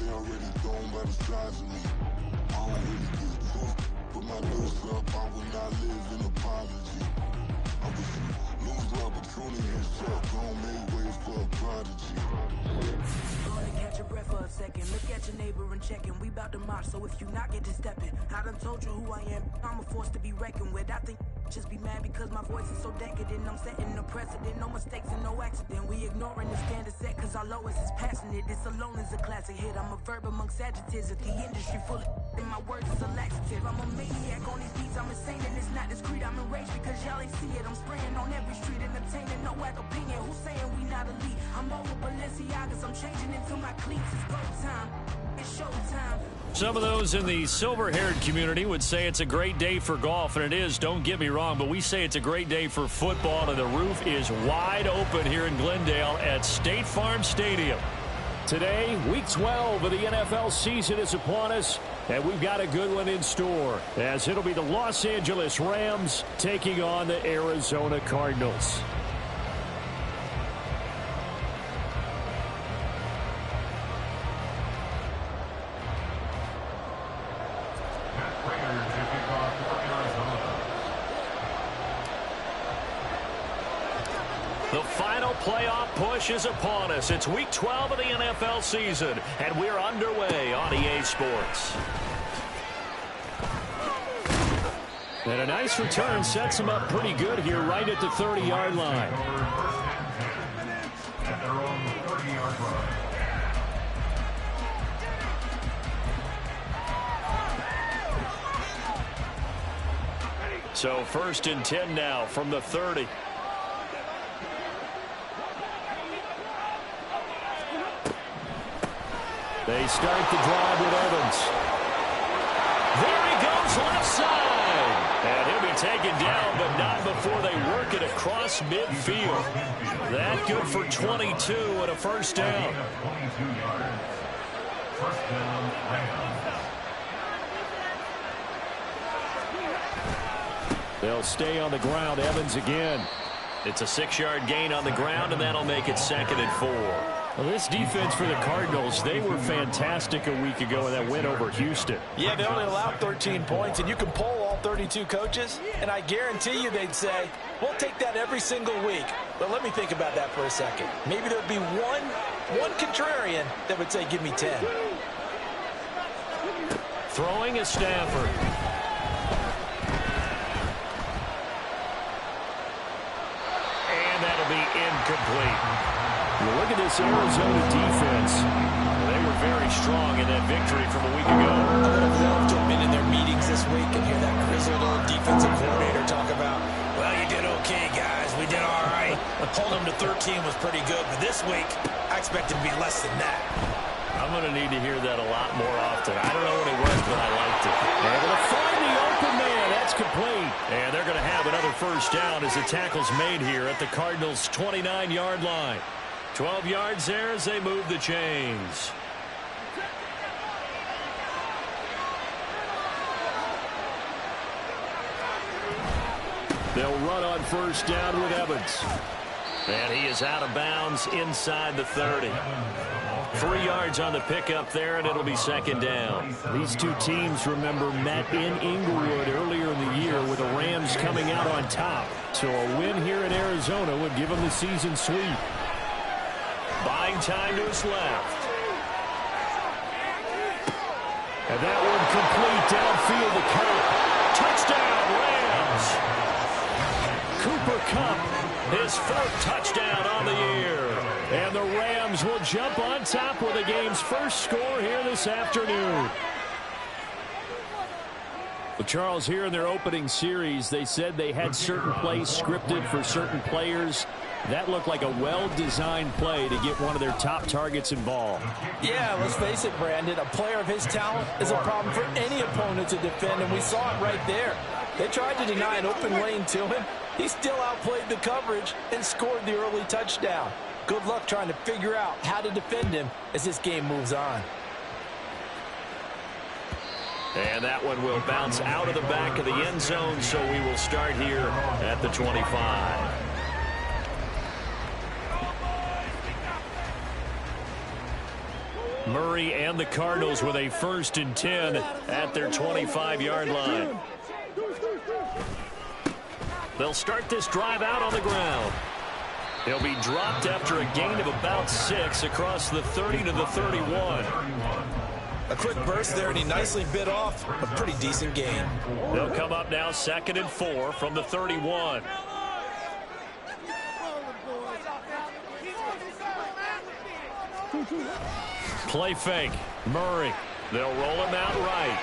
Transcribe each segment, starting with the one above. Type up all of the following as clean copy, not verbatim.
they already gone by the size of me. I don't really get tough, but my dose up, I will not live in apology. I wish you lose the opportunity and suck, gon' make way for a prodigy. Gonna catch your breath for a second. Look at your neighbor and checkin'. We bout to march, so if you not get to steppin'. I done told you who I am. I'm a force to be reckoned with. I think just be mad because my voice is so decadent. I'm setting the precedent. No mistakes and no accident. We ignoring the standard set cause our lowest is passionate. This alone is a classic hit. I'm a verb amongst adjectives. If the industry full of and my words is a laxative. I'm a maniac on these beats. I'm insane and it's not discreet. I'm enraged because y'all ain't see it. I'm spraying on every street. Entertaining, no whack opinion. Who's saying we not elite? I'm over Balenciagas. I'm changing into my cleats. It's go time. It's showtime. Some of those in the silver-haired community would say it's a great day for golf, and it is, don't get me wrong, but we say it's a great day for football, and the roof is wide open here in Glendale at State Farm Stadium. Today, Week 12 of the NFL season is upon us, and we've got a good one in store, as it'll be the Los Angeles Rams taking on the Arizona Cardinals. The final playoff push is upon us. It's Week 12 of the NFL season, and we're underway on EA Sports. And a nice return sets them up pretty good here right at the 30-yard line. So 1st and 10 now from the 30. They start the drive with Evans. There he goes, left side. And he'll be taken down, but not before they work it across midfield. That good for 22 and a first down. They'll stay on the ground. Evans again. It's a 6-yard gain on the ground, and that'll make it 2nd and 4. Well, this defense for the Cardinals, they were fantastic a week ago in that win over Houston. Yeah, they only allowed 13 points, and you can poll all 32 coaches, and I guarantee you they'd say, we'll take that every single week. But let me think about that for a second. Maybe there'd be one contrarian that would say, give me 10. Throwing is Stafford. And that'll be incomplete. Look at this Arizona defense. They were very strong in that victory from a week ago. I would have loved to have been in their meetings this week and hear that grizzled old defensive coordinator talk about, well, you did okay, guys. We did all right. Holding them to 13 was pretty good, but this week, I expect it to be less than that. I'm going to need to hear that a lot more often. I don't know what it was, but I liked it. Able to find the open man. That's complete. And they're going to have another first down as the tackle's made here at the Cardinals' 29-yard line. 12 yards there as they move the chains. They'll run on first down with Evans. And he is out of bounds inside the 30. 3 yards on the pickup there, and it'll be 2nd down. These two teams, remember, met in Inglewood earlier in the year with the Rams coming out on top. So a win here in Arizona would give them the season sweep. Buying time to his left. And that one complete downfield to Cup. Touchdown, Rams. Cooper Kupp, his 4th touchdown on the year. And the Rams will jump on top with the game's first score here this afternoon. Well, Charles, here in their opening series, they said they had certain plays scripted for certain players. That looked like a well-designed play to get one of their top targets involved. Yeah, let's face it, Brandon. A player of his talent is a problem for any opponent to defend, and we saw it right there. They tried to deny an open lane to him. He still outplayed the coverage and scored the early touchdown. Good luck trying to figure out how to defend him as this game moves on. And that one will bounce out of the back of the end zone, so we will start here at the 25. Murray and the Cardinals with a 1st and 10 at their 25-yard line. They'll start this drive out on the ground. He'll be dropped after a gain of about 6 across the 30 to the 31. A quick burst there, and he nicely bit off a pretty decent gain. They'll come up now 2nd and 4 from the 31. Play fake. Murray. They'll roll him out right.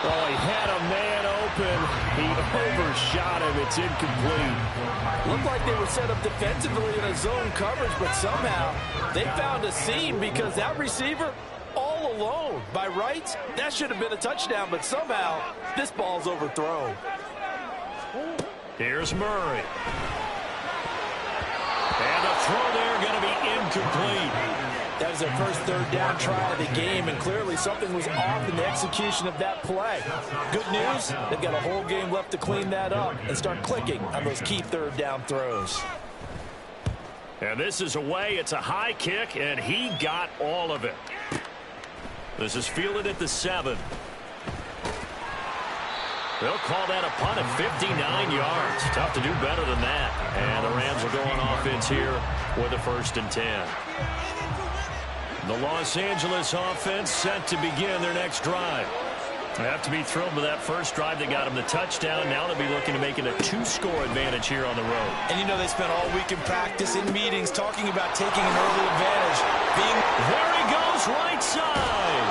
Oh, he had a man open. He overshot him. It's incomplete. Looked like they were set up defensively in a zone coverage, but somehow they found a seam because that receiver all alone. By rights, that should have been a touchdown, but somehow this ball's overthrown. Here's Murray. And the throw there going to be incomplete. That was their first 3rd down try of the game, and clearly something was off in the execution of that play. Good news, they've got a whole game left to clean that up and start clicking on those key 3rd down throws. And this is away. It's a high kick, and he got all of it. This is fielded at the 7. They'll call that a punt at 59 yards. Tough to do better than that. And the Rams will go on offense here with a 1st and 10. The Los Angeles offense set to begin their next drive. They have to be thrilled with that first drive that got them the touchdown. Now they'll be looking to make it a 2-score advantage here on the road. And you know they spent all week in practice, in meetings, talking about taking an early advantage. There he goes, right side.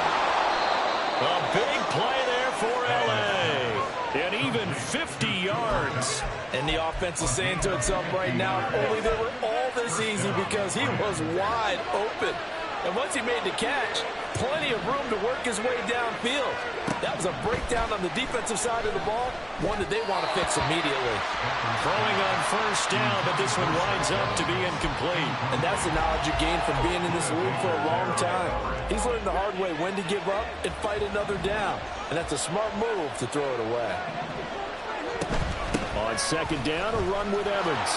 A big play there for L.A. And even 50 yards. And the offense is saying to itself right now, if only they were all this easy, because he was wide open. And once he made the catch, plenty of room to work his way downfield. That was a breakdown on the defensive side of the ball, one that they want to fix immediately. Throwing on 1st down, but this one winds up to be incomplete. And that's the knowledge you gain from being in this league for a long time. He's learned the hard way when to give up and fight another down. And that's a smart move to throw it away. On 2nd down, a run with Evans.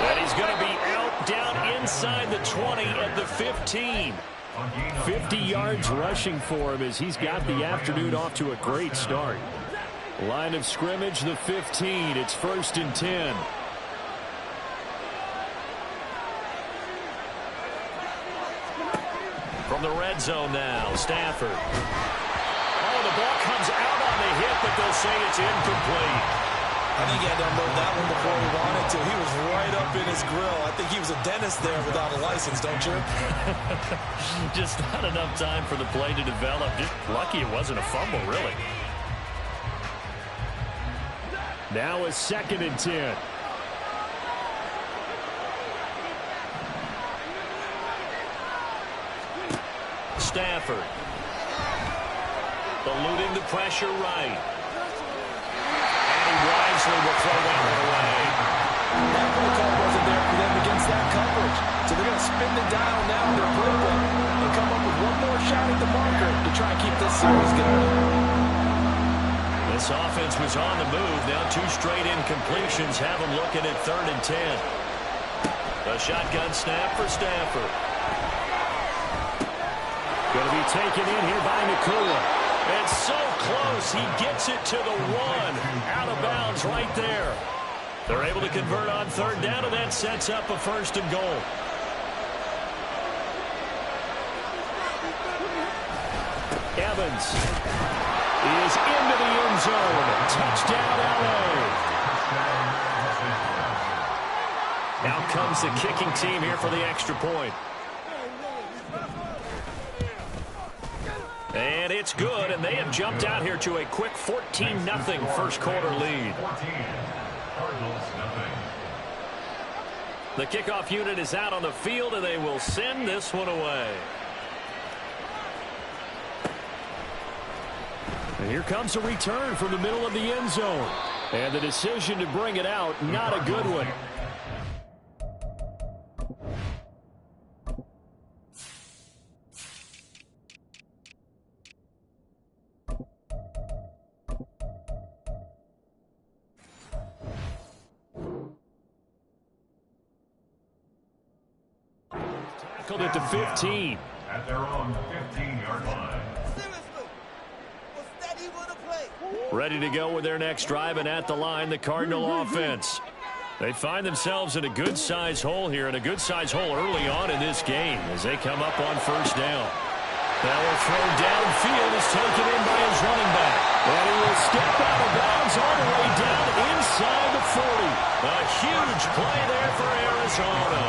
And he's going to be out down inside the 20 at the 15. 50 yards rushing for him as he's got the afternoon off to a great start. Line of scrimmage, the 15. It's 1st and 10. From the red zone now, Stafford. Oh, the ball comes out on the hit, but they'll say it's incomplete. I think he had to unload that one before he wanted to. He was right up in his grill. I think he was a dentist there without a license, don't you? Just not enough time for the play to develop. Just lucky it wasn't a fumble, really. Now a 2nd and 10. Stafford. Eluding the pressure right. Wisely will throw that one away. That play call wasn't there for them against that coverage. So they're going to spin the dial now in their playbook and come up with one more shot at the marker to try and keep this series going. This offense was on the move. Now 2 straight incompletions have them looking at 3rd and 10. A shotgun snap for Stafford. Going to be taken in here by Nakua. It's so close. He gets it to the 1. Out of bounds right there. They're able to convert on 3rd down, and that sets up a 1st and goal. Evans is into the end zone. Touchdown, L.A. Out comes the kicking team here for the extra point. And it's good, and they have jumped out here to a quick 14-0 first quarter lead. The kickoff unit is out on the field, and they will send this one away. And here comes a return from the middle of the end zone. And the decision to bring it out, not a good one. tackled at the 15. At their own 15-yard line. Ready to go with their next drive, and at the line, the Cardinal offense. They find themselves in a good-sized hole here, and a good-sized hole early on in this game as they come up on first down. Now a throw downfield is taken in by his running back. And he will step out of bounds all the way down inside the 40. A huge play there for Arizona.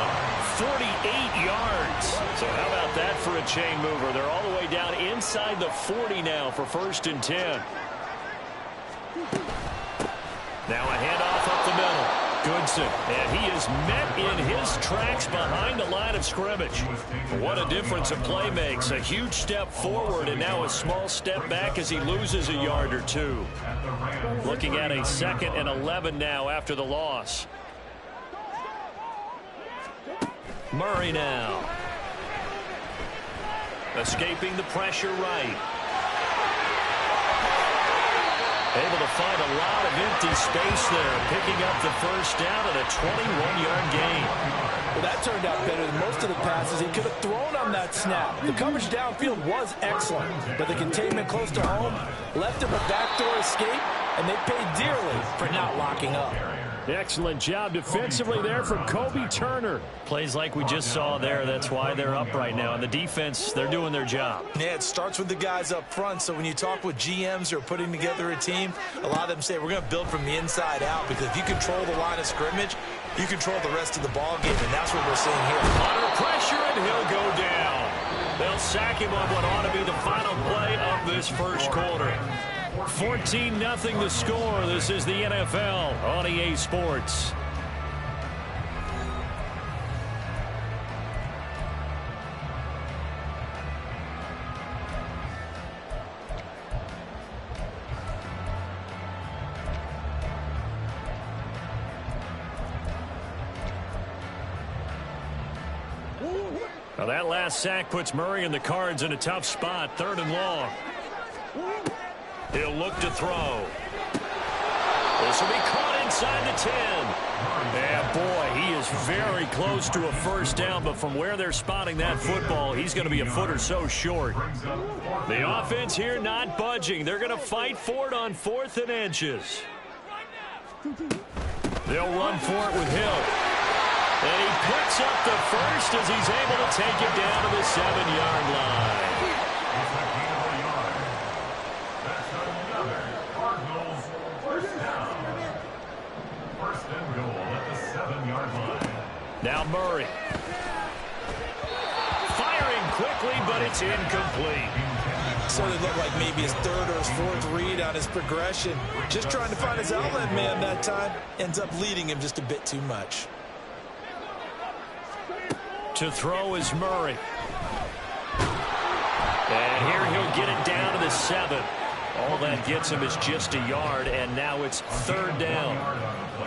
48 yards. So how about that for a chain mover? They're all the way down inside the 40 now for 1st and 10. Now a handoff up the middle. Goodson, and he is met in his tracks behind the line of scrimmage. What a difference a play makes. A huge step forward and now a small step back as he loses a yard or two. Looking at a 2nd and 11 now after the loss. Murray now. Escaping the pressure right. Able to find a lot of empty space there, picking up the first down and a 21-yard gain. Well, that turned out better than most of the passes he could have thrown on that snap. The coverage downfield was excellent, but the containment close to home left him a backdoor escape, and they paid dearly for not locking up. Excellent job defensively there from Kobe Turner. Plays like we just saw there. That's why they're up right now. And the defense, they're doing their job. Yeah, it starts with the guys up front. So when you talk with GMs who are putting together a team, a lot of them say we're going to build from the inside out, because if you control the line of scrimmage, you control the rest of the ball game, and that's what we're seeing here. Under pressure, and he'll go down. They'll sack him on what ought to be the final play of this first quarter. 14-0 the score. This is the NFL on EA Sports. Now that last sack puts Murray and the Cards in a tough spot. 3rd and long. He'll look to throw. This will be caught inside the 10. And boy, he is very close to a first down, but from where they're spotting that football, he's going to be a foot or so short. The offense here not budging. They're going to fight for it on 4th and inches. They'll run for it with Hill. And he picks up the first as he's able to take it down to the 7-yard line. Now Murray. Firing quickly, but it's incomplete. So it looked like maybe his 3rd or his 4th read on his progression. Just trying to find his outlet man that time. Ends up leading him just a bit too much. To throw is Murray. And here he'll get it down to the 7. All that gets him is just a yard, and now it's 3rd down.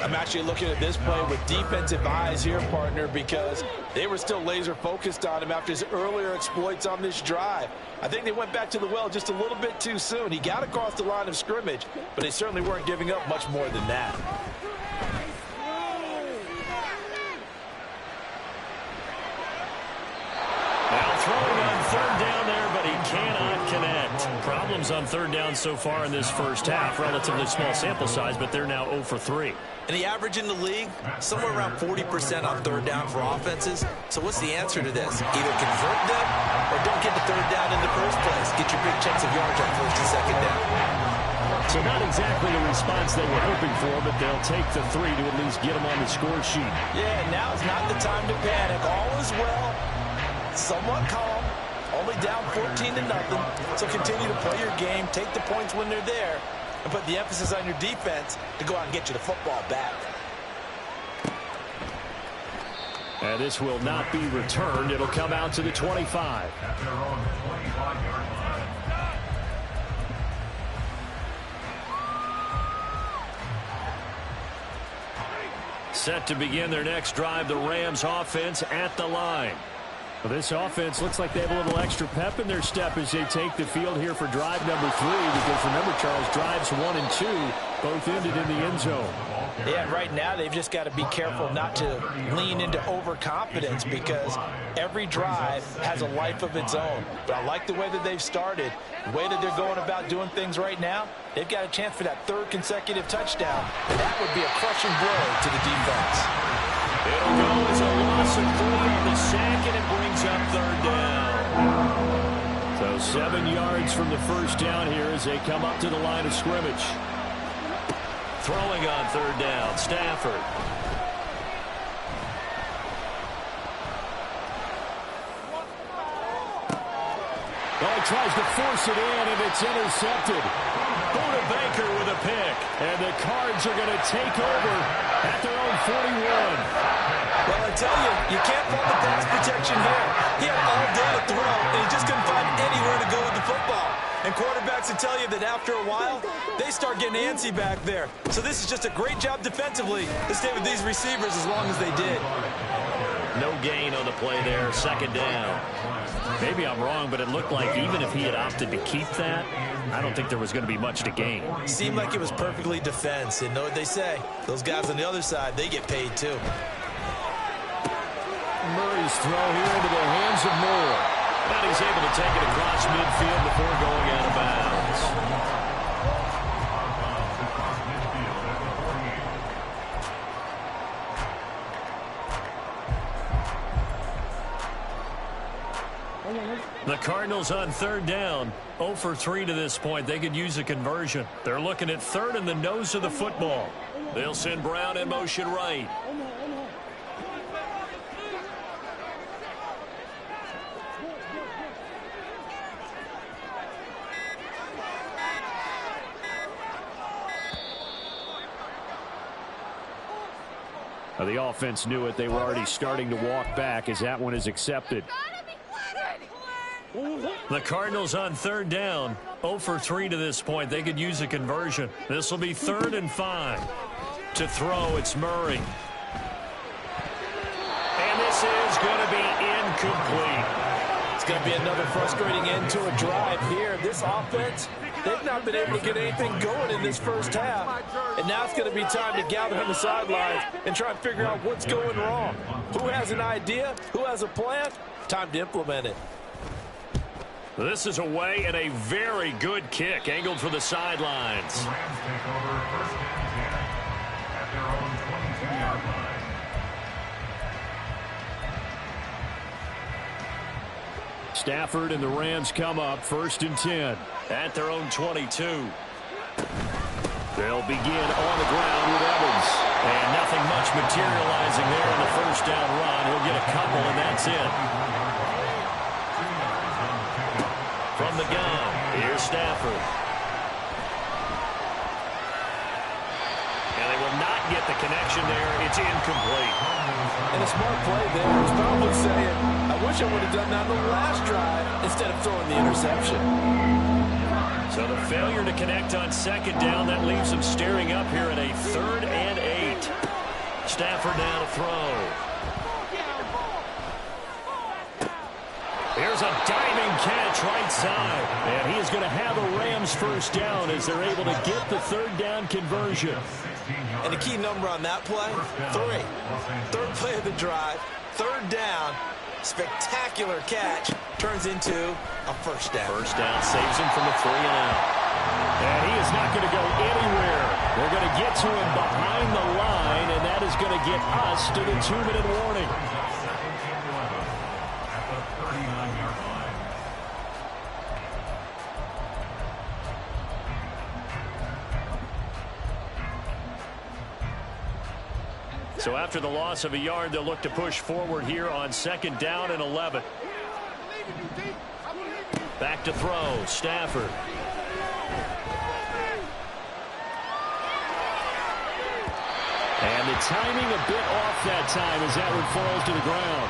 I'm actually looking at this play with defensive eyes here, partner, because they were still laser focused on him after his earlier exploits on this drive. I think they went back to the well just a little bit too soon. He got across the line of scrimmage, but they certainly weren't giving up much more than that. Now throwing on 3rd down there, but he cannot connect. Problems on 3rd down so far in this first half. Relatively small sample size, but they're now 0 for 3. And the average in the league, somewhere around 40% on 3rd down for offenses. So what's the answer to this? Either convert them or don't get the 3rd down in the first place. Get your big chunks of yards on 1st and 2nd down. So not exactly the response they were hoping for, but they'll take the 3 to at least get them on the score sheet. Yeah, now is not the time to panic. All is well. Somewhat calm. Only down 14-0. So continue to play your game. Take the points when they're there. And put the emphasis on your defense to go out and get you the football back. And this will not be returned. It'll come out to the 25. At their own 25-yard line. Set to begin their next drive, the Rams offense at the line. Well, this offense looks like they have a little extra pep in their step as they take the field here for drive number 3, because remember, Charles, drives 1 and 2 both ended in the end zone. Yeah, right now they've just got to be careful not to lean into overconfidence because every drive has a life of its own. But I like the way that they've started, the way that they're going about doing things right now. They've got a chance for that third consecutive touchdown, and that would be a crushing blow to the defense. It'll go as a loss of 3 on the sack, and it brings up third down. So 7 yards from the first down here as they come up to the line of scrimmage. Throwing on third down, Stafford. Oh, he tries to force it in, and it's intercepted. Buda Baker with a pick. And the Cards are going to take over at their own 41. Well, I tell you, you can't fault the pass protection here. He had all day to throw, and he just couldn't find anywhere to go with the football. And quarterbacks will tell you that after a while, they start getting antsy back there. So this is just a great job defensively to stay with these receivers as long as they did. No gain on the play there, second down. Maybe I'm wrong, but it looked like even if he had opted to keep that, I don't think there was going to be much to gain. Seemed like it was perfectly defense. And know what they say? Those guys on the other side, they get paid too. Murray's throw here into the hands of Moore. But he's able to take it across midfield before going out of bounds. The Cardinals on third down, 0 for 3 to this point. They could use a conversion. They're looking at third in the nose of the football. They'll send Brown in motion right. The offense knew it. They were already starting to walk back as that one is accepted. The Cardinals on third down, 0 for 3 to this point. They could use a conversion. This will be 3rd and 5. To throw, it's Murray. And this is going to be incomplete. It's going to be another frustrating end to a drive here. This offense, they've not been able to get anything going in this first half. And now it's going to be time to gather on the sidelines and try and figure out what's going wrong. Who has an idea? Who has a plan? Time to implement it. This is away and a very good kick angled for the sidelines. The Rams take over 1st and 10 at their own 22-yard line. Stafford and the Rams come up 1st and 10. At their own 22. They'll begin on the ground with Evans. And nothing much materializing there in the first down run. He'll get a couple, and that's it. From the gun, here's Stafford. And they will not get the connection there. It's incomplete. And a smart play there. He's probably saying, I wish I would have done that on the last drive instead of throwing the interception. So the failure to connect on second down, that leaves them staring up here at a 3rd and 8. Stafford now to throw. Here's a diving catch right side. And he is going to have a Rams first down as they're able to get the 3rd down conversion. And the key number on that play, 3. 3rd play of the drive, 3rd down, spectacular catch, turns into a first down. First down saves him from a 3 and out. And he is not going to go anywhere. They're going to get to him behind the line, and that is going to get us to the 2-minute warning. So after the loss of a yard, they'll look to push forward here on 2nd down and 11. Back to throw, Stafford. And the timing a bit off that time as that one falls to the ground.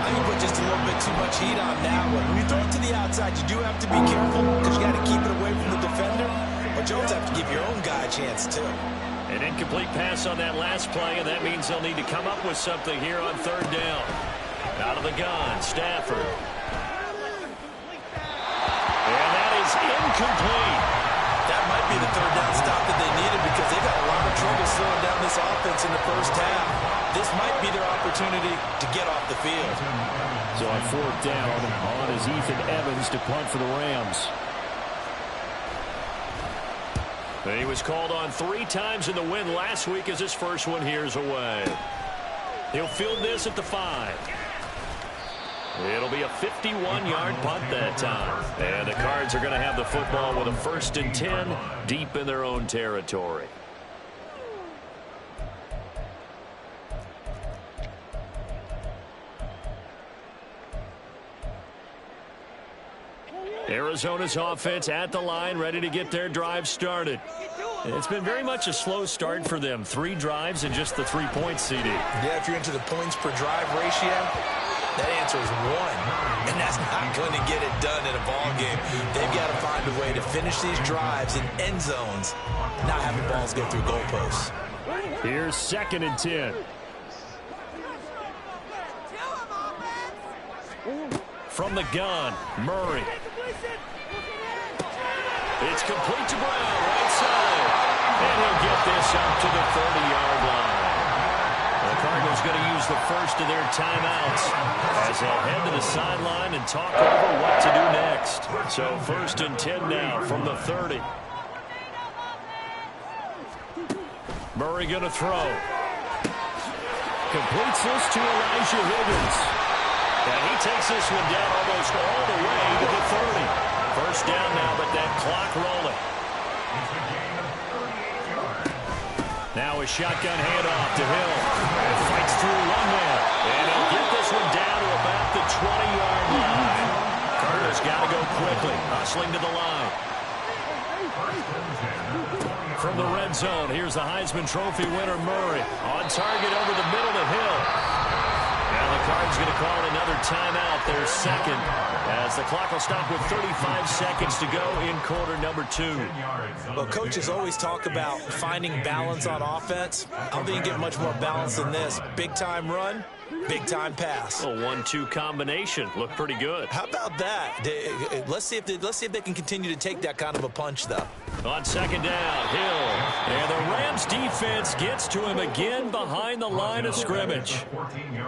I think put just a little bit too much heat on that one. When you throw it to the outside, you do have to be careful because you got to keep it away from the defender. But you also have to give your own guy a chance, too. An incomplete pass on that last play, and that means they'll need to come up with something here on 3rd down. Out of the gun, Stafford. And that is incomplete. That might be be the third down stop that they needed because they got a lot of trouble slowing down this offense in the first half. This might be their opportunity to get off the field. So on fourth down, on is Ethan Evans to punt for the Rams. He was called on 3 times in the win last week as his first one here's away. He'll field this at the 5. It'll be a 51-yard punt that time. And the Cards are going to have the football with a 1st and 10 deep in their own territory. Arizona's offense at the line, ready to get their drive started. It's been very much a slow start for them. 3 drives and just the 3 points, CD. Yeah, if you're into the points per drive ratio, that answer is 1. And that's not going to get it done in a ball game. They've got to find a way to finish these drives in end zones, not having balls go through goalposts. Here's 2nd and 10. From the gun, Murray. It's complete to Brown, right side. And he'll get this up to the 30-yard line. The Cardinals going to use the first of their timeouts as they'll head to the sideline and talk over what to do next. So 1st and 10 now from the 30. Murray going to throw. Completes this to Elijah Higgins. And he takes this one down almost all the way to the 30. First down now, but that clock rolling. Now a shotgun handoff to Hill. And fights through one man. And he'll get this one down to about the 20-yard line. Carter's got to go quickly. Hustling to the line. From the red zone, here's the Heisman Trophy winner, Murray. On target over the middle to Hill. And the Cards going to call another timeout, their second, as the clock will stop with 35 seconds to go in quarter number 2. Well, coaches always talk about finding balance on offense. I don't think you get much more balance than this. Big-time run, big-time pass. A 1-2 combination. Looked pretty good. How about that? Let's see if they can continue to take that kind of a punch, though. On 2nd down, Hill. And the Rams defense gets to him again behind the line of scrimmage.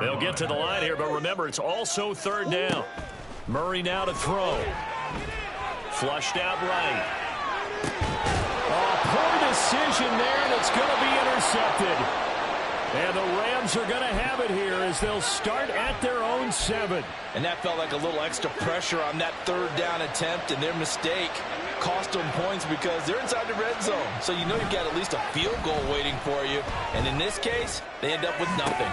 They'll get to the line here, but remember, it's also 3rd down. Murray now to throw. Flushed out right. Oh, poor decision there, and it's going to be intercepted. And the Rams are going to have it here as they'll start at their own 7. And that felt like a little extra pressure on that 3rd down attempt, and their mistake cost them points because they're inside the red zone. So you know you've got at least a field goal waiting for you. And in this case, they end up with nothing.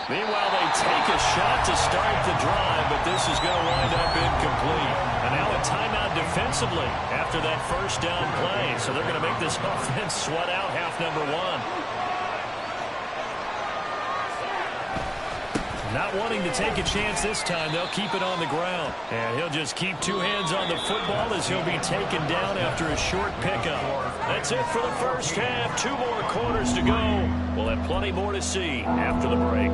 Meanwhile, they take a shot to start the drive, but this is going to wind up incomplete. And now a timeout defensively after that 1st down play. So they're going to make this offense sweat out half number 1. Not wanting to take a chance this time, they'll keep it on the ground. And he'll just keep 2 hands on the football as he'll be taken down after a short pickup. That's it for the first half. 2 more quarters to go. We'll have plenty more to see after the break.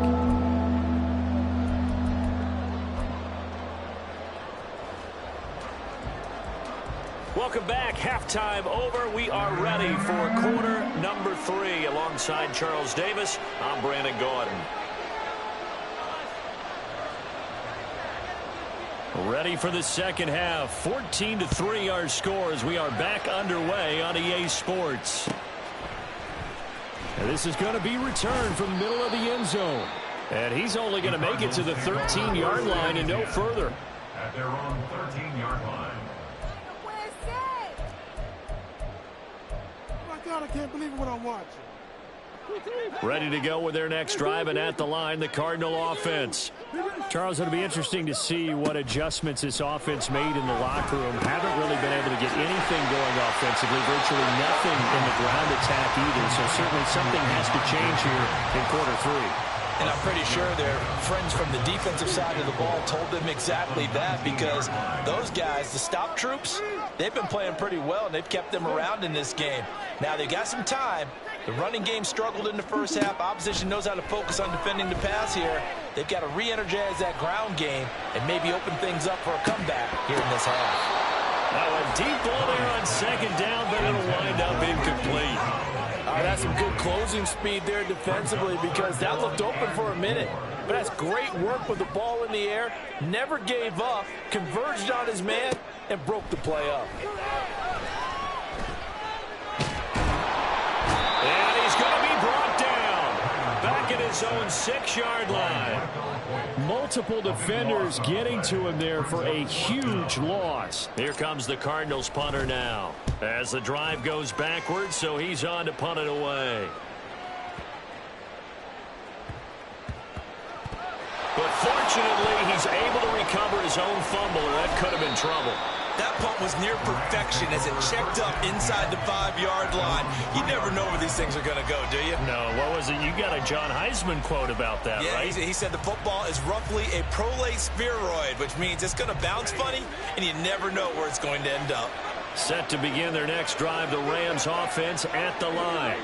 Welcome back. Halftime over. We are ready for quarter number 3. Alongside Charles Davis, I'm Brandon Gordon. Ready for the second half. 14-3 our score as we are back underway on EA Sports. And this is going to be returned from the middle of the end zone. And he's only going to make it to the 13-yard line and no further. At their own 13-yard line. Oh my God, I can't believe what I'm watching. Ready to go with their next drive, and at the line, the Cardinal offense. Charles, it'll be interesting to see what adjustments this offense made in the locker room. Haven't really been able to get anything going offensively, virtually nothing in the ground attack either. So certainly something has to change here in quarter 3. And I'm pretty sure their friends from the defensive side of the ball told them exactly that, because those guys, the stop troops, they've been playing pretty well, and they've kept them around in this game. Now, they got some time. The running game struggled in the first half. Opposition knows how to focus on defending the pass here. They've got to re-energize that ground game and maybe open things up for a comeback here in this half. Now a deep ball there on second down, but it'll wind up incomplete. That's some good closing speed there defensively because that looked open for a minute. But that's great work with the ball in the air. Never gave up, converged on his man, and broke the play up. And he's going to be brought down. Back at his own 6-yard line. Multiple defenders getting to him there for a huge loss. Here comes the Cardinals punter now. As the drive goes backwards, so he's on to punt it away. But fortunately, he's able to recover his own fumble, or that could have been trouble. That punt was near perfection as it checked up inside the 5-yard line. You never know where these things are going to go, do you? No, what was it? You got a John Heisman quote about that, yeah, right? He said the football is roughly a prolate spheroid, which means it's going to bounce funny, and you never know where it's going to end up. Set to begin their next drive, the Rams offense at the line.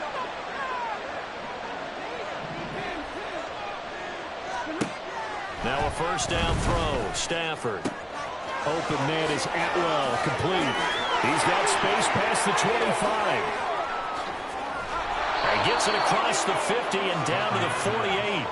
Now a first down throw. Stafford. Open man is Atwell, complete. He's got space past the 25. He gets it across the 50 and down to the 48.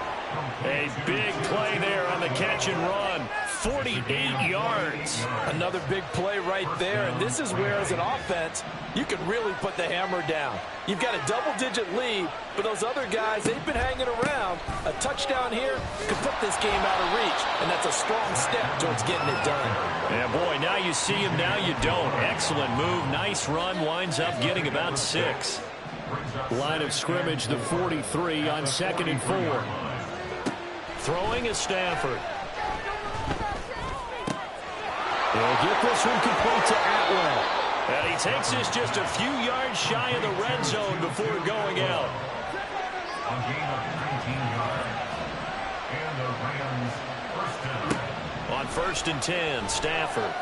A big play there on the catch and run. 48 yards. Another big play right there, and this is where, as an offense, you can really put the hammer down. You've got a double-digit lead, but those other guys, they've been hanging around. A touchdown here could put this game out of reach, and that's a strong step towards getting it done. Yeah, boy, now you see him, now you don't. Excellent move, nice run, winds up getting about 6. Line of scrimmage, the 43 on 2nd and 4. Throwing is Stafford. They'll get this one complete to Atwell. And he takes this just a few yards shy of the red zone before going out. A gain of 19 yards. And the Rams first down. On 1st and 10, Stafford.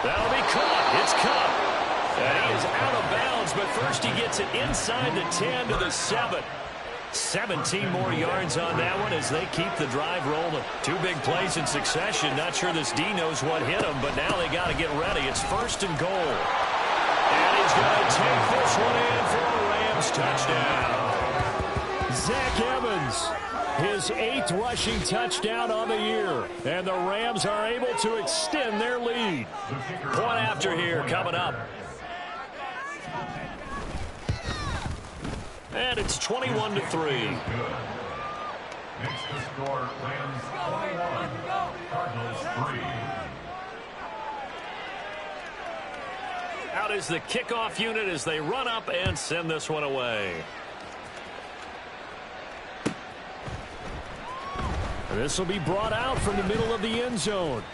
That'll be caught. It's caught. And he is out of bounds, but first he gets it inside the 10 to the 7. 17 more yards on that one as they keep the drive rolling. 2 big plays in succession. Not sure this D knows what hit him, but now they got to get ready. It's 1st and goal. And he's going to take this one in for a Rams touchdown. Zach Evans, his 8th rushing touchdown on the year. And the Rams are able to extend their lead. Point after here coming up. And it's 21-3. Makes the score Rams 21, Cardinals 3. Out is the kickoff unit as they run up and send this one away. This will be brought out from the middle of the end zone.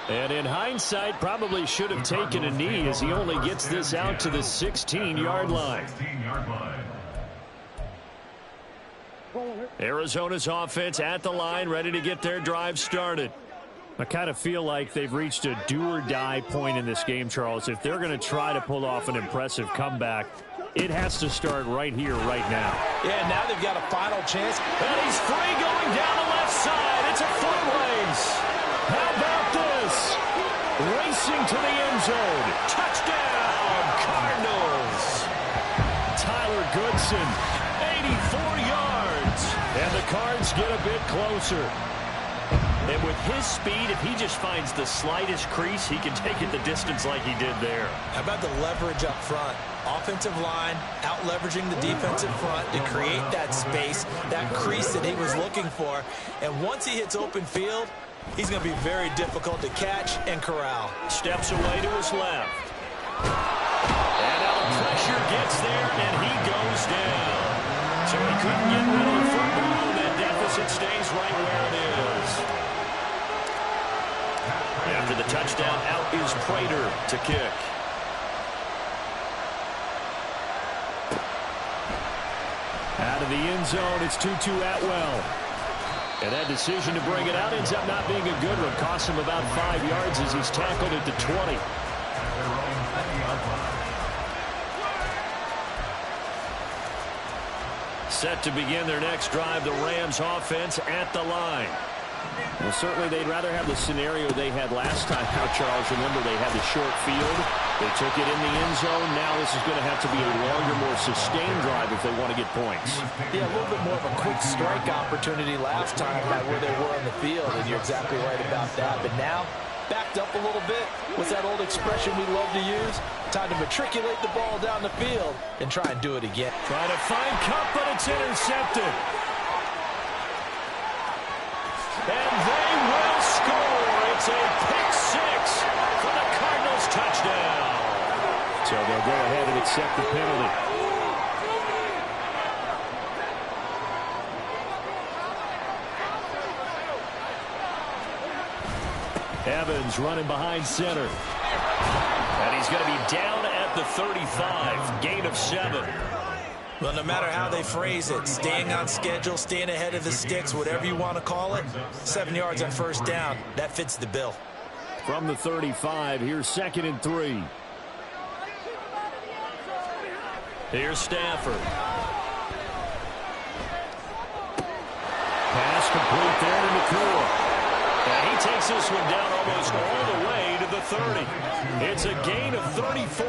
And in hindsight, probably should have taken a knee as he only gets this out to the 16-yard line. Arizona's offense at the line, ready to get their drive started. I kind of feel like they've reached a do-or-die point in this game, Charles. If they're going to try to pull off an impressive comeback, it has to start right here, right now. Yeah, now they've got a final chance. And he's free going down the left side. It's a foot race. How about this? Racing to the end zone. Touchdown, Cardinals. Tyler Goodson, 84 yards. and the Cards get a bit closer. And with his speed, if he just finds the slightest crease, he can take it the distance like he did there. How about the leverage up front? Offensive line out leveraging the defensive front to create that space, that crease that he was looking for. And once he hits open field, he's going to be very difficult to catch and corral. Steps away to his left. And now the pressure gets there, and he goes down. So he couldn't get rid of the football. That deficit stays right where it is. After the touchdown, out is Prater to kick. Out of the end zone, it's 2-2 Atwell. And that decision to bring it out ends up not being a good one. Costs him about 5 yards as he's tackled at the 20. Set to begin their next drive, the Rams offense at the line. Well, certainly they'd rather have the scenario they had last time out, Charles. Remember, they had the short field. They took it in the end zone. Now this is going to have to be a longer, more sustained drive if they want to get points. Yeah, a little bit more of a quick strike opportunity last time by where they were on the field, and you're exactly right about that. But now, backed up a little bit. What's that old expression we love to use? Time to matriculate the ball down the field and try and do it again. Trying to find Cup, but it's intercepted. And they will score. It's a pick six for the Cardinals touchdown. So they'll go ahead and accept the penalty. Evans running behind center. And he's going to be down at the 35. Gain of 7. Well, no matter how they phrase it, staying on schedule, staying ahead of the sticks, whatever you want to call it, 7 yards on first down, that fits the bill. From the 35, here's 2nd and 3. Here's Stafford. Pass complete there to McCool. And he takes this one down almost all the way to the 30. It's a gain of 34.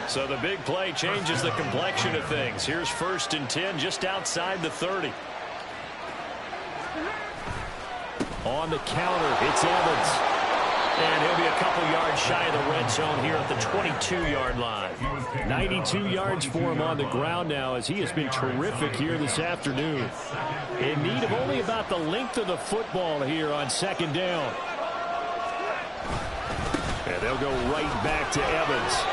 So the big play changes the complexion of things. Here's 1st and 10 just outside the 30. On the counter, it's Evans. And he'll be a couple yards shy of the red zone here at the 22-yard line. 92 yards for him on the ground now as he has been terrific here this afternoon. In need of only about the length of the football here on 2nd down. And they'll go right back to Evans.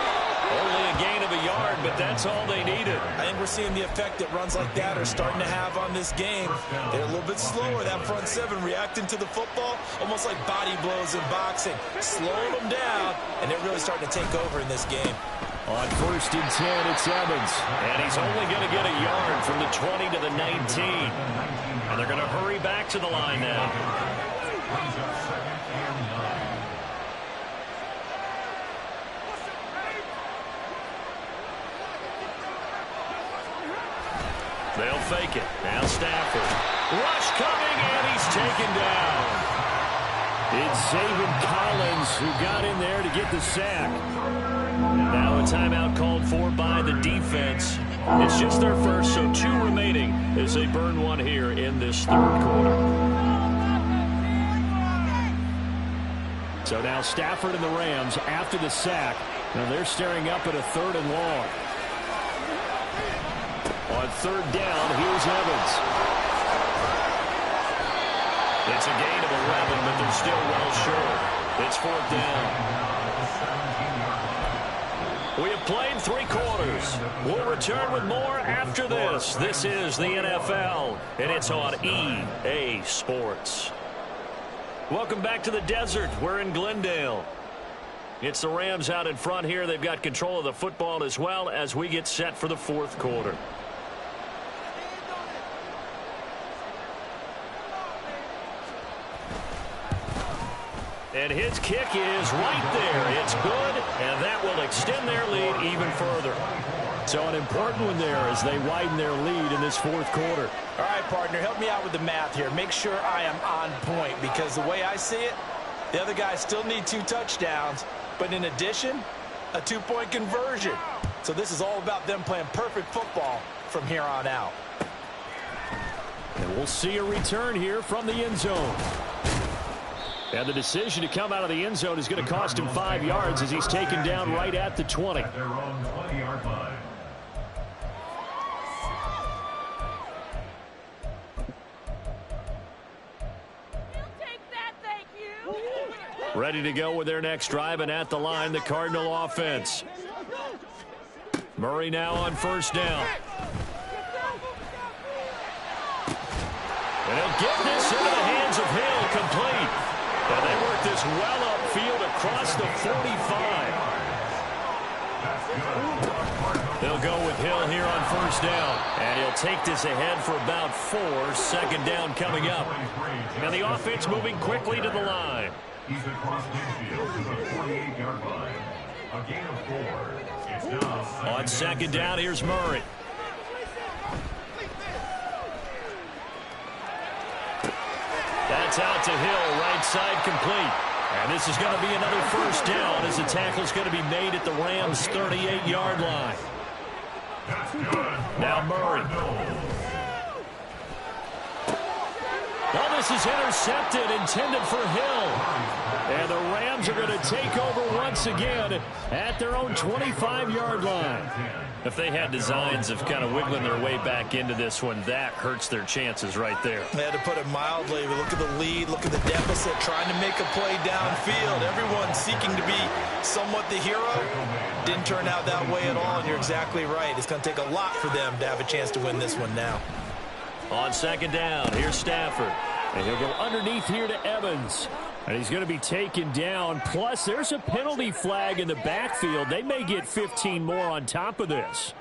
Only a gain of a yard, but that's all they needed. I think we're seeing the effect that runs like that are starting to have on this game. They're a little bit slower, that front seven, reacting to the football, almost like body blows in boxing. Slowing them down, and they're really starting to take over in this game. On 1st and 10, it's Evans. And he's only going to get a yard from the 20 to the 19. And they're going to hurry back to the line now. They'll fake it. Now Stafford. Rush coming, and he's taken down. It's Zaven Collins who got in there to get the sack. Now a timeout called for by the defense. It's just their first, so 2 remaining as they burn one here in this 3rd quarter. So now Stafford and the Rams after the sack. Now they're staring up at a 3rd and long. On 3rd down, here's Evans. It's a gain of 11, but they're still well short. It's 4th down. We have played 3 quarters. We'll return with more after this. This is the NFL, and it's on EA Sports. Welcome back to the desert. We're in Glendale. It's the Rams out in front here. They've got control of the football as well as we get set for the 4th quarter. And his kick is right there. It's good, and that will extend their lead even further. So an important one there as they widen their lead in this 4th quarter. All right, partner, help me out with the math here. Make sure I am on point, because the way I see it, the other guys still need 2 touchdowns, but in addition, a 2-point conversion. So this is all about them playing perfect football from here on out. And we'll see a return here from the end zone. And the decision to come out of the end zone is going to cost him 5 yards as he's taken down right at the 20. At their own 20-yard line. Ready to go with their next drive, and at the line, the Cardinal offense. Murray now on 1st down. And he'll get this into the hands of Hill, complete. And they work this well upfield across the 45. They'll go with Hill here on 1st down. And he'll take this ahead for about 4. 2nd down coming up. And the offense moving quickly to the line. He's across midfield to the 48-yard line. A gain of 4. It's now On 2nd down, here's Murray. It's out to Hill, right side complete. And this is going to be another first down as the tackle's going to be made at the Rams' 38-yard line. Now Murray. Well, this is intercepted, intended for Hill. And the Rams are going to take over once again at their own 25-yard line. If they had designs of kind of wiggling their way back into this one, that hurts their chances right there. They had to put it mildly. We look at the lead, look at the deficit, trying to make a play downfield. Everyone seeking to be somewhat the hero. Didn't turn out that way at all, and you're exactly right. It's going to take a lot for them to have a chance to win this one now. On second down, here's Stafford. And he'll go underneath here to Evans. And he's going to be taken down. Plus, there's a penalty flag in the backfield. They may get 15 more on top of this.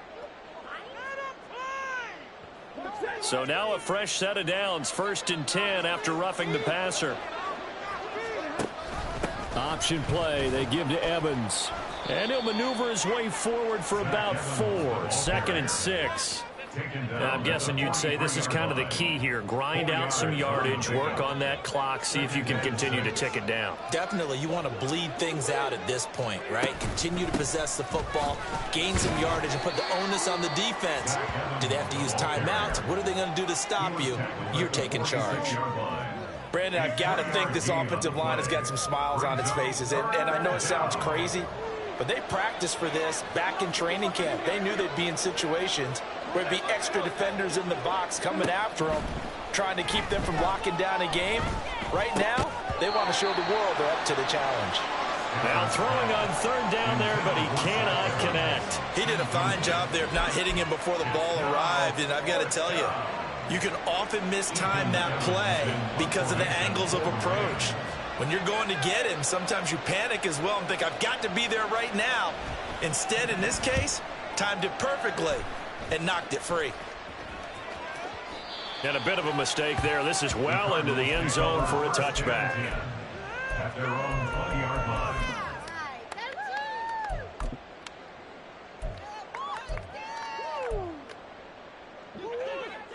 So now a fresh set of downs. 1st and 10 after roughing the passer. Option play. They give to Evans. And he'll maneuver his way forward for about 4. 2nd and 6. I'm guessing you'd say this is kind of the key here. Grind out some yardage, work on that clock, see if you can continue to tick it down. Definitely, you want to bleed things out at this point, right? Continue to possess the football, gain some yardage, and put the onus on the defense. Do they have to use timeouts? What are they going to do to stop you? You're taking charge. Brandon, I've got to think this offensive line has got some smiles on its faces. And I know it sounds crazy, but they practiced for this back in training camp. They knew they'd be in situations where there'd be extra defenders in the box coming after them, trying to keep them from locking down a game. Right now, they want to show the world they're up to the challenge. Now throwing on 3rd down there, but he cannot connect. He did a fine job there of not hitting him before the ball arrived, and I've got to tell you, you can often mistime that play because of the angles of approach. When you're going to get him, sometimes you panic as well and think, I've got to be there right now. Instead, in this case, timed it perfectly and knocked it free. And a bit of a mistake there. This is well into the end zone for a touchback. At their own 20-yard line.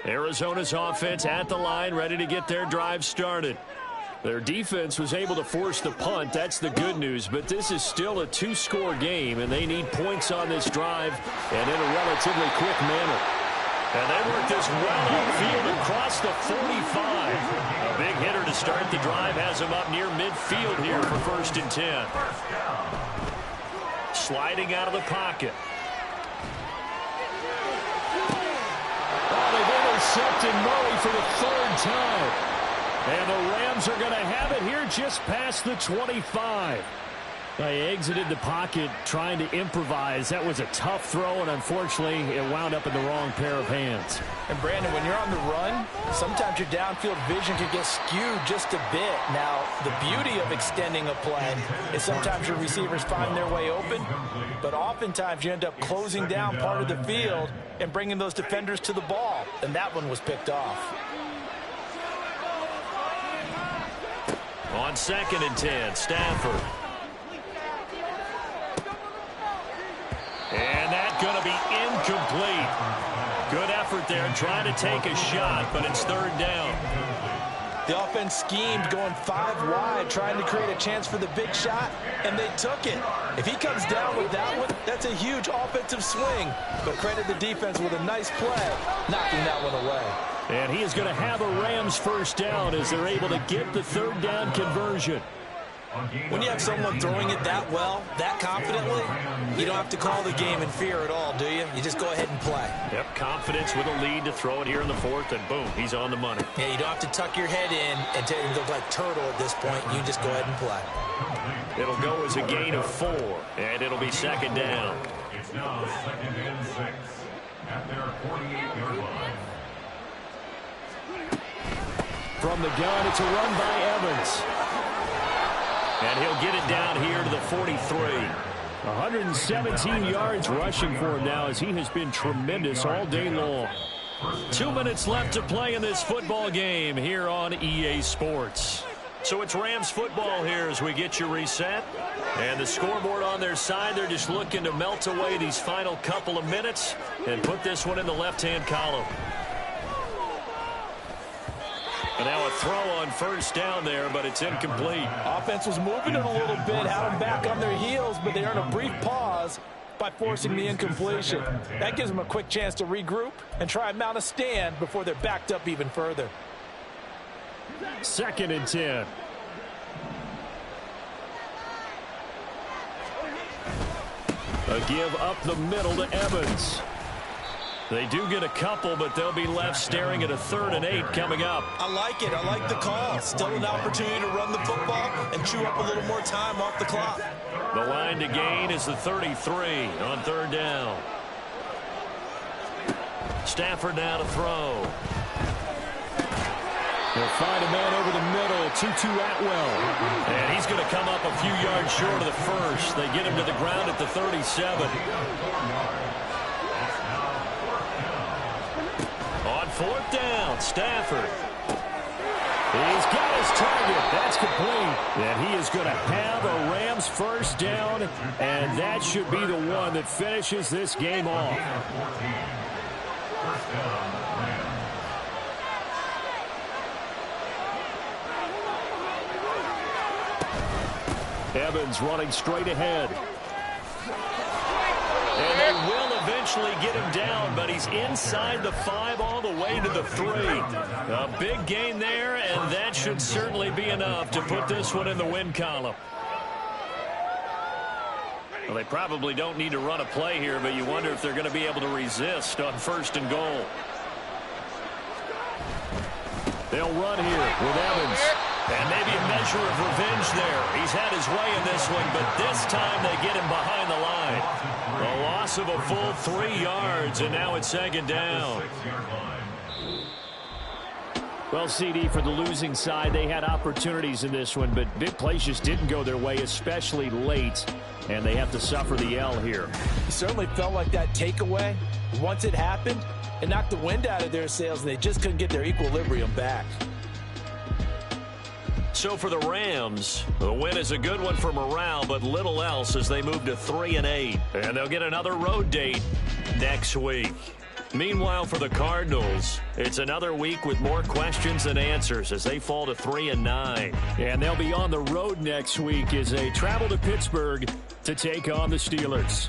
Arizona's offense at the line, ready to get their drive started. Their defense was able to force the punt. That's the good news, but this is still a 2-score game, and they need points on this drive and in a relatively quick manner. And they work this well upfield across the 45. A big hitter to start the drive has him up near midfield here for 1st and 10. Sliding out of the pocket. Oh, they've intercepted Murray for the 3rd time. And the Rams are going to have it here just past the 25. They exited the pocket trying to improvise. That was a tough throw, and unfortunately, it wound up in the wrong pair of hands. And, Brandon, when you're on the run, sometimes your downfield vision can get skewed just a bit. Now, the beauty of extending a play is sometimes your receivers find their way open, but oftentimes you end up closing down part of the field and bringing those defenders to the ball, and that one was picked off. On 2nd and 10, Stafford. And that's going to be incomplete. Good effort there trying to take a shot, but it's 3rd down. The offense schemed going 5 wide, trying to create a chance for the big shot, and they took it. If he comes down with that one, that's a huge offensive swing. But credit the defense with a nice play, knocking that one away. And he is going to have a Rams 1st down as they're able to get the 3rd down conversion. When you have someone throwing it that well, that confidently, you don't have to call the game in fear at all, do you? You just go ahead and play. Yep, confidence with a lead to throw it here in the 4th, and boom, he's on the money. Yeah, you don't have to tuck your head in and look like turtle at this point. You just go ahead and play. It'll go as a gain of 4, and it'll be 2nd down. It's now 2nd and 6 at their 48-yard line. From the gun, it's a run by Evans. And he'll get it down here to the 43. 117 yards rushing for him now as he has been tremendous all day long. 2 minutes left to play in this football game here on EA Sports. So it's Rams football here as we get you reset. And the scoreboard on their side, they're just looking to melt away these final couple of minutes and put this one in the left-hand column. And now a throw on first down there, but it's incomplete. Offense was moving it a little bit, had them back on their heels, but they earned a brief pause by forcing the incompletion. That gives them a quick chance to regroup and try and mount a stand before they're backed up even further. 2nd and 10. A give up the middle to Evans. They do get a couple, but they'll be left staring at a 3rd and 8 coming up. I like it. I like the call. Still an opportunity to run the football and chew up a little more time off the clock. The line to gain is the 33 on 3rd down. Stafford now to throw. They'll find a man over the middle, Tutu Atwell. And he's going to come up a few yards short of the first. They get him to the ground at the 37. On 4th down, Stafford. He's got his target. That's complete. And he is going to have a Rams first down, and that should be the one that finishes this game off. Evans running straight ahead. And they will eventually get him down, but he's inside the 5 all the way to the 3. A big gain there, and that should certainly be enough to put this one in the win column. Well, they probably don't need to run a play here, but you wonder if they're going to be able to resist on 1st and goal. They'll run here with Evans. And maybe a measure of revenge there. He's had his way in this one, but this time they get him behind the line. A loss of a full 3 yards, and now it's 2nd down. Well, CD, for the losing side, they had opportunities in this one, but big plays just didn't go their way, especially late, and they have to suffer the L here. It certainly felt like that takeaway. Once it happened, it knocked the wind out of their sails, and they just couldn't get their equilibrium back. So for the Rams, the win is a good one for morale, but little else as they move to 3 and 8. And they'll get another road date next week. Meanwhile, for the Cardinals, it's another week with more questions than answers as they fall to 3 and 9. And they'll be on the road next week as they travel to Pittsburgh to take on the Steelers.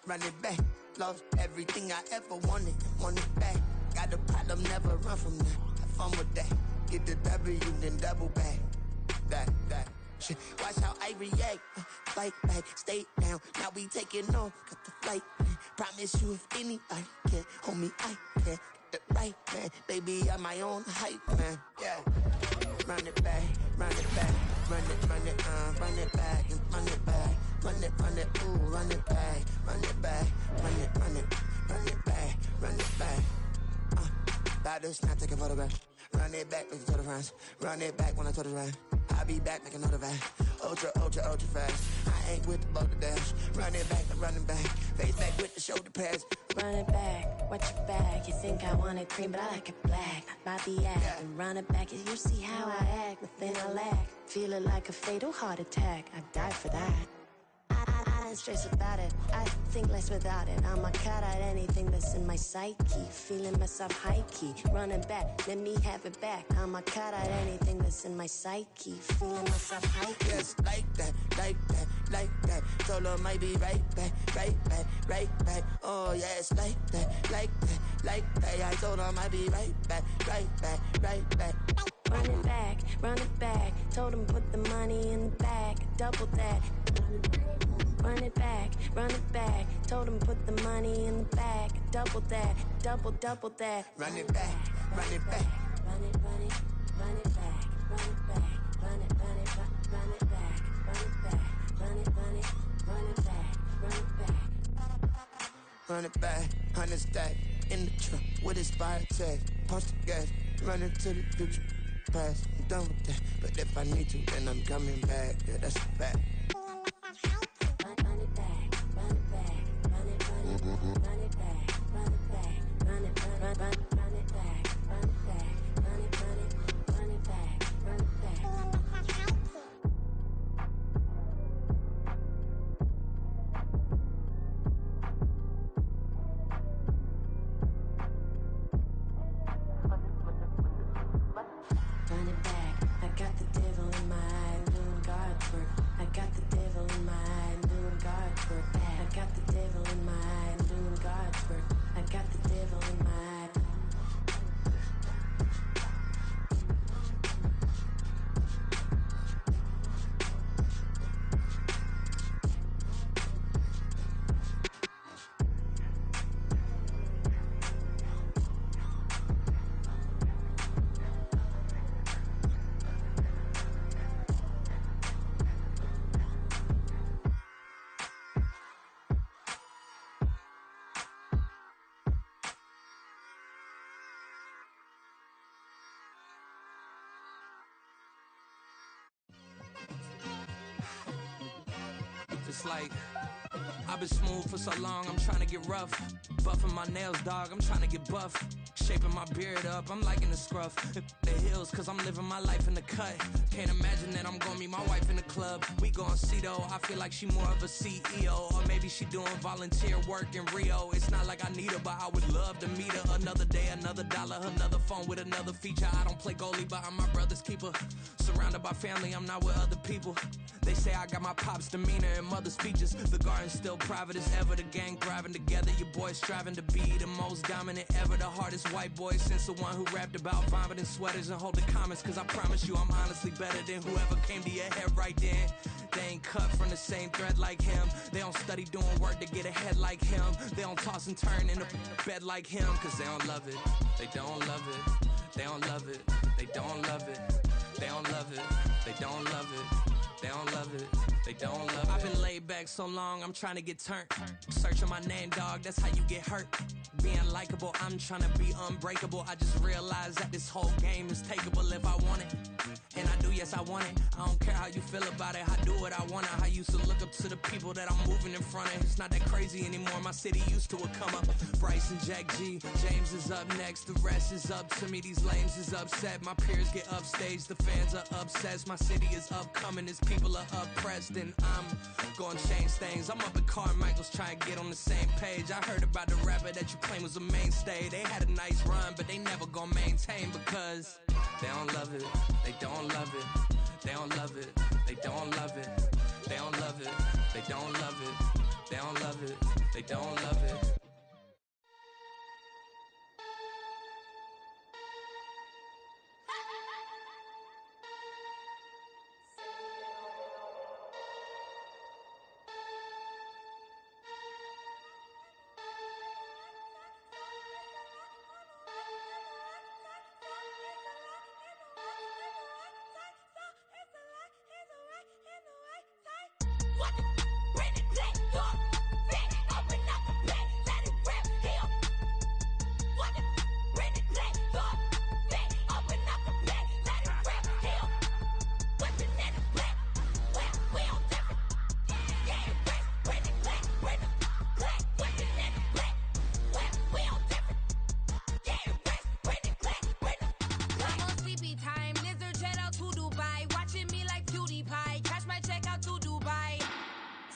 Run it back, lost everything I ever wanted, want it back. Got a problem, never run from that. Have fun with that. Get the W, then double back. That shit. Watch how I react. Fight back, stay down. Now we taking off, got the flight. Promise you, if anybody can, homie, I can. Get the right man, baby, I'm my own hype man. Yeah. Run it back, run it back, run it back, and run it back. Run it, ooh, run it back, run it back, run it back, run it back. About to snap, take a photograph. Run it back, make it to the friends. Run it back when I told it right. I'll be back, make another back. Ultra fast. I ain't with the boat to dash. Run it back, I'm running back. Face back with the shoulder pads. Run it back, watch your back. You think I want it cream, but I like it black. My be acting, run it back. You see how I act, nothing I lack. Feel it like a fatal heart attack. I'd die for that. I done stress about it. I think less without it. I'ma cut out anything that's in my psyche. Feeling myself high-key, running back, let me have it back. I'ma cut out anything that's in my psyche. Feeling myself high-key. Yes, like that, like that, like that. Told her might be right back, right back, right back. Oh yes, like that, like that, like that. I told her might be right back, right back, right back. Run it back. Told him put the money in the bag, double that. Run it back. Told him put the money in the bag, double that, double that. Run it back, run it back. Run it back, run it back, run it back, run it back, run it back, run it back. Run it back, 100 stack in the trunk with expired tag. Post the gas, running to the future. Past, I'm done with that. But if I need to, then I'm coming back. Yeah, that's a fact. Run it back, run it back, run it back, run it back, run it back, run it back, run it back, run it back, run it back, run it back. Run it back, I got the devil in my eye, doing God's work. I got the devil in my eye, doing God's work. I got the devil in my eye, doing God's work. I got the devil in my eye. It's like, I've been smooth for so long, I'm trying to get rough. Buffing my nails, dog, I'm trying to get buff. Shaping my beard up, I'm liking the scruff. The hills, cause I'm living my life in the cut. Can't imagine that I'm gonna meet my wife in the club. We gon' see though, I feel like she more of a CEO. Or maybe she doing volunteer work in Rio. It's not like I need her, but I would love to meet her. Another day, another dollar, another phone with another feature. I don't play goalie, but I'm my brother's keeper. Surrounded by family, I'm not with other people. They say I got my pop's demeanor and mother's features. The garden's still private as ever. The gang thriving together. Your boys striving to be the most dominant ever. The hardest white boy since the one who rapped about vomiting sweaters and holding comments. Cause I promise you I'm honestly better than whoever came to your head right then. They ain't cut from the same thread like him. They don't study doing work to get ahead like him. They don't toss and turn in the bed like him. Cause they don't love it. They don't love it. They don't love it. They don't love it. They don't love it. They don't love it. They don't love it, they don't love it. I've been laid back so long, I'm trying to get turned. Searching my name, dog, that's how you get hurt. Being likable, I'm trying to be unbreakable. I just realized that this whole game is takeable if I want it. And I do, yes, I want it. I don't care how you feel about it, I do what I want it. I used to look up to the people that I'm moving in front of. It's not that crazy anymore, my city used to a come up. Bryce and Jack G, James is up next. The rest is up to me, these lames is upset. My peers get upstage, the fans are obsessed. My city is upcoming, these people are oppressed. And I'm gonna change things. I'm up at Carmichael's trying to get on the same page. I heard about the rapper that you claim was a mainstay. They had a nice run, but they never gonna maintain because they don't love it. They don't love it. They don't love it. They don't love it. They don't love it. They don't love it. They don't love it. They don't love it.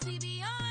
CB on.